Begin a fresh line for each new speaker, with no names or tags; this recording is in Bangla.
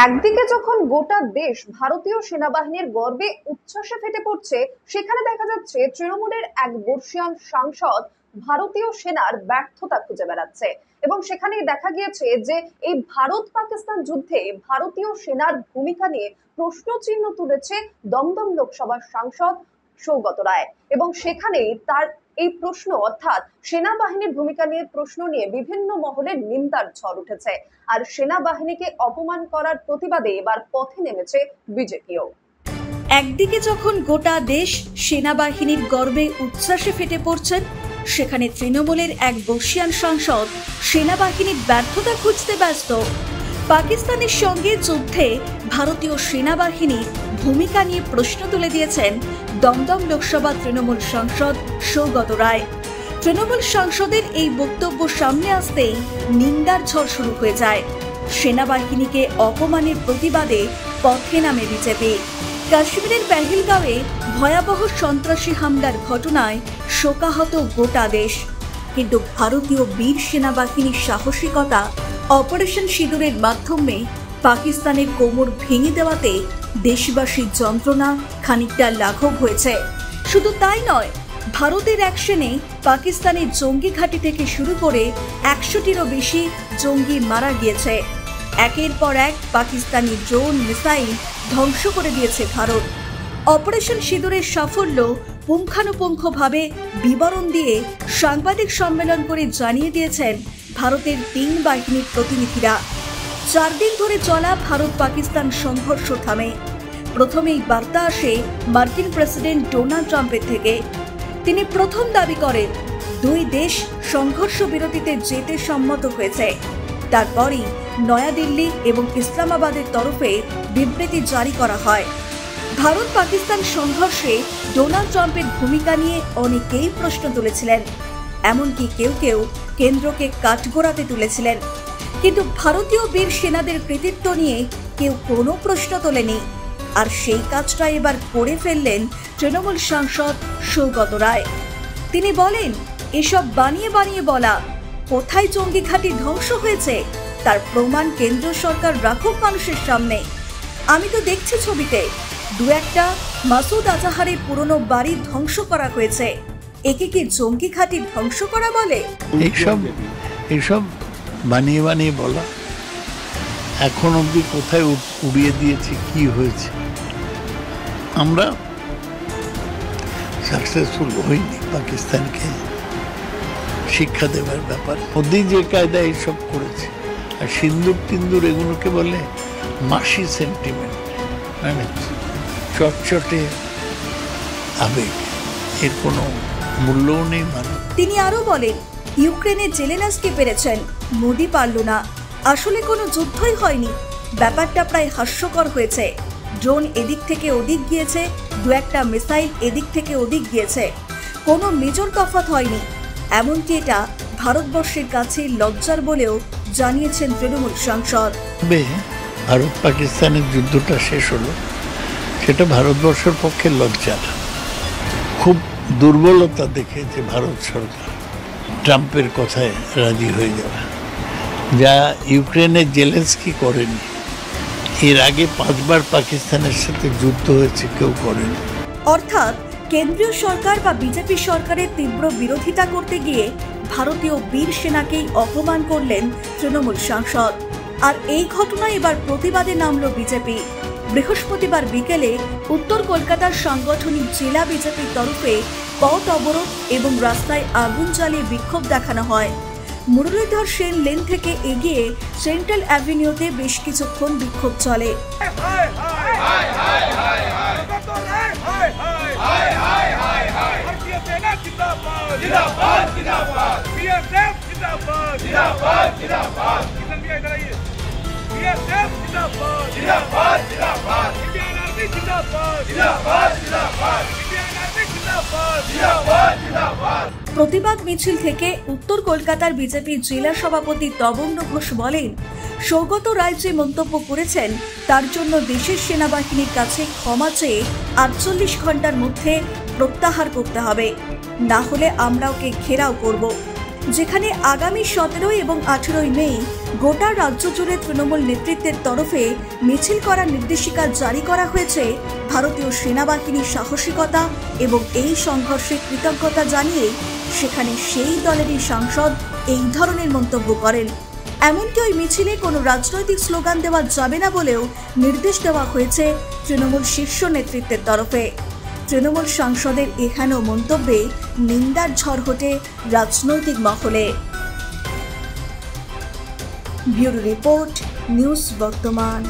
একদিকে যখন গোটা দেশ ভারতীয় সেনাবাহিনীর গর্বে উচ্ছ্বাসে ফেটে পড়ছে, সেখানে দেখা যাচ্ছে তৃণমূলের এক বর্ষীয়ান সাংসদ ভারতীয় সেনার ব্যর্থতা খুঁজে বেড়াচ্ছে। এবং সেখানেই দেখা গিয়েছে যে এই ভারত পাকিস্তান যুদ্ধে ভারতীয় সেনার ভূমিকা নিয়ে প্রশ্নচিহ্ন তুলেছে দমদম লোকসভার সাংসদ সৌগত রায়। এবং সেখানেই তার এই প্রশ্ন অর্থাৎ সেনাবাহিনীর ভূমিকা নিয়ে প্রশ্ন নিয়ে বিভিন্ন মহলে নিন্দার ঝড় উঠেছে। আর সেনাবাহিনীকে অপমান করার প্রতিবাদে এবার পথে নেমেছে বিজেপিও।
একদিকে যখন গোটা দেশ সেনাবাহিনীর গর্বে উচ্ছ্বাসে ফেটে পড়ছেন, সেখানে তৃণমূলের এক বর্ষীয়ান সাংসদ সেনাবাহিনীর ব্যর্থতা খুঁজতে ব্যস্ত। পাকিস্তানের সঙ্গে যুদ্ধে ভারতীয় সেনাবাহিনীর ভূমিকা নিয়ে প্রশ্ন তুলে দিয়েছেন দমদম লোকসভা তৃণমূল সাংসদ সৌগত রায়। তৃণমূল সাংসদের এই বক্তব্য সামনে আসতেই নিন্দার ঝড় শুরু হয়ে যায়। সেনাবাহিনীকে অপমানের প্রতিবাদে পথে নামে বিজেপি। কাশ্মীরের পেহেলগাঁওয়ে ভয়াবহ সন্ত্রাসী হামলার ঘটনায় শোকাহত গোটা দেশ, কিন্তু ভারতীয় বীর সেনাবাহিনীর সাহসিকতা অপারেশন সিঁদুরের মাধ্যমে পাকিস্তানের কোমর ভেঙে দেওয়াতে দেশবাসীর যন্ত্রণা খানিকটা লাঘব হয়েছে। শুধু তাই নয়, ভারতের অ্যাকশনে পাকিস্তানের জঙ্গি ঘাঁটি থেকে শুরু করে 100টিরও বেশি জঙ্গি মারা গিয়েছে। একের পর এক পাকিস্তানি ড্রোন মিসাইল ধ্বংস করে দিয়েছে ভারত। অপারেশন সিঁদুরের সাফল্য পুঙ্খানুপুঙ্খভাবে বিবরণ দিয়ে সাংবাদিক সম্মেলন করে জানিয়ে দিয়েছেন ভারতের 3 বাহিনীর প্রতিনিধিরা। 4 দিন ধরে চলা ভারত পাকিস্তান সংঘর্ষ থামে। প্রথমেই বার্তা আসে মার্কিন প্রেসিডেন্ট ডোনাল্ড ট্রাম্পের থেকে। তিনি প্রথম দাবি করেন 2 দেশ সংঘর্ষ বিরতিতে যেতে সম্মত হয়েছে। তারপরই নয়াদিল্লি এবং ইসলামাবাদের তরফে বিবৃতি জারি করা হয়। ভারত পাকিস্তান সংঘর্ষে ডোনাল্ড ট্রাম্পের ভূমিকা নিয়ে অনেকেই প্রশ্ন তুলেছিলেন, এমনকি কেউ কেউ কেন্দ্রকে কাঠগড়াতে তুলেছিলেন। কিন্তু ভারতীয় বীর সেনাদের কৃতিত্ব নিয়ে কেউ কোনো প্রশ্ন তোলেনি। আর সেই কাজটা এবার করে ফেললেন তৃণমূল সাংসদ সৌগত রায়। তিনি বলেন, এসব বানিয়ে বানিয়ে বলা, কোথায় জঙ্গি ঘাঁটি ধ্বংস হয়েছে তার প্রমাণ কেন্দ্র সরকার রাখুক মানুষের সামনে। আমি তো দেখছি ছবিতে 2-1টা মাসুদ আজাহারের পুরনো বাড়ি ধ্বংস করা হয়েছে। একে কি জঙ্গি ঘাঁটি ধ্বংস করা বলে?
এইসব বানিয়ে বানিয়ে বলা। এখন অব্দি কোথায় উড়িয়ে দিয়েছে, কি হয়েছে? আমরা সাকসেসফুল হইনি পাকিস্তানকে শিক্ষা দেওয়ার ব্যাপার। মোদি যে কায়দা এইসব করেছে, আর সিন্দুর টিন্দুর এগুলোকে বলে মাসি সেন্টিমেন্ট, মানে চটচটে আবেগ, এর কোনো মূল্যও নেই। মানে
তিনি আরো বলেন, ইউক্রেনে জেলেনস্কি পেরেছেন, মোদি পারল না। আসলে কোনো যুদ্ধই হয়নি, ব্যাপারটা প্রায় হাস্যকর হয়েছে। ড্রোন এদিক থেকে ওদিক গিয়েছে, 2-1টা মিসাইল এদিক থেকে ওদিক গিয়েছে, কোনো মেজর তফাৎ হয়নি। এমনকি এটা ভারতবর্ষের কাছে লজ্জার বলেও জানিয়েছেন তৃণমূল সাংসদ।
ভারত পাকিস্তানের যুদ্ধটা শেষ হলো, সেটা ভারতবর্ষের পক্ষে লজ্জার। খুব দুর্বলতা দেখে যে ভারত সরকার ট্রাম্পের কথায় রাজি হয়ে যাওয়া, যা ইউক্রেনের জেলেনস্কি করেনি। এর আগে 5 বার পাকিস্তানের সাথে যুদ্ধ হয়েছে, কেউ করেনি।
অর্থাৎ কেন্দ্রীয় সরকার বা বিজেপি সরকারের তীব্র বিরোধিতা করতে গিয়ে ভারতীয় বীর সেনাকেই অপমান করলেন তৃণমূল সাংসদ। আর এই ঘটনায় এবার প্রতিবাদে নামল বিজেপি। বৃহস্পতিবার বিকেলে উত্তর কলকাতার সাংগঠনিক জেলা বিজেপির তরফে পথ অবরোধ এবং রাস্তায় আগুন জ্বালিয়ে বিক্ষোভ দেখানো হয়। মুরলীধর সেন লেন থেকে এগিয়ে সেন্ট্রাল অ্যাভিনিউতে বেশ কিছুক্ষণ বিক্ষোভ চলে। প্রতিবাদ মিছিল থেকে উত্তর কলকাতার বিজেপি জেলা সভাপতি তবন্য ঘোষ বলেন, সৌগত রায় যে মন্তব্য করেছেন তার জন্য দেশের সেনাবাহিনীর কাছে ক্ষমা চেয়ে 48 ঘন্টার মধ্যে প্রত্যাহার করতে হবে, না হলে আমরা ওকে ঘেরাও করব। যেখানে আগামী 17 এবং 18 মে গোটা রাজ্য জুড়ে তৃণমূল নেতৃত্বের তরফে মিছিল করার নির্দেশিকা জারি করা হয়েছে। ভারতীয় সেনাবাহিনীর সাহসিকতা এবং এই সংঘর্ষে কৃতজ্ঞতা জানিয়ে সেখানে সেই দলেরই সাংসদ এই ধরনের মন্তব্য করেন। এমনকি ওই মিছিলে কোনো রাজনৈতিক স্লোগান দেওয়া যাবে না বলেও নির্দেশ দেওয়া হয়েছে তৃণমূল শীর্ষ নেতৃত্বের তরফে। তৃণমূল সাংসদের এখানে মন্তব্যে নিন্দার ঝড় ওঠে রাজনৈতিক মহলে। ব্যুরো রিপোর্ট, নিউজ বর্তমান।